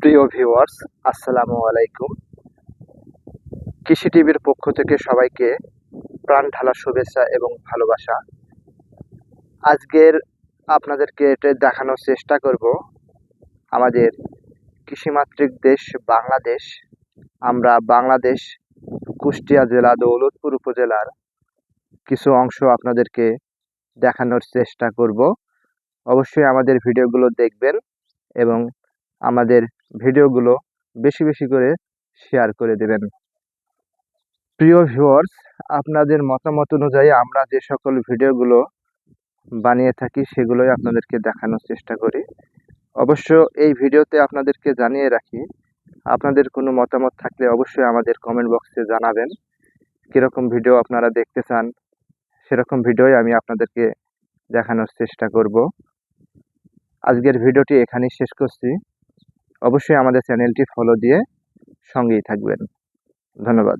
প্রিয় ভিউয়ার্স, আসসালামু আলাইকুম। কৃষি টিভির পক্ষ থেকে সবাইকে প্রাণ ঢালা শুভেচ্ছা এবং ভালোবাসা। আজকের আপনাদেরকে এটা দেখানোর চেষ্টা করব আমাদের কৃষিমাতৃক দেশ বাংলাদেশ। আমরা বাংলাদেশ কুষ্টিয়া জেলা দৌলতপুর উপজেলার কিছু অংশ আপনাদেরকে দেখানোর চেষ্টা করব। অবশ্যই আমাদের ভিডিওগুলো দেখবেন এবং আমাদের ভিডিওগুলো বেশি বেশি করে শেয়ার করে দেবেন। প্রিয় ভিউয়ার্স, আপনাদের মতামত অনুযায়ী আমরা যে সকল ভিডিওগুলো বানিয়ে থাকি সেগুলোই আপনাদেরকে দেখানোর চেষ্টা করি। অবশ্য এই ভিডিওতে আপনাদেরকে জানিয়ে রাখি, আপনাদের কোনো মতামত থাকলে অবশ্যই আমাদের কমেন্ট বক্সে জানাবেন। কীরকম ভিডিও আপনারা দেখতে চান সেরকম ভিডিওই আমি আপনাদেরকে দেখানোর চেষ্টা করব। আজকের ভিডিওটি এখানেই শেষ করছি। অবশ্যই আমাদের চ্যানেলটি ফলো দিয়ে সঙ্গেই থাকবেন। ধন্যবাদ।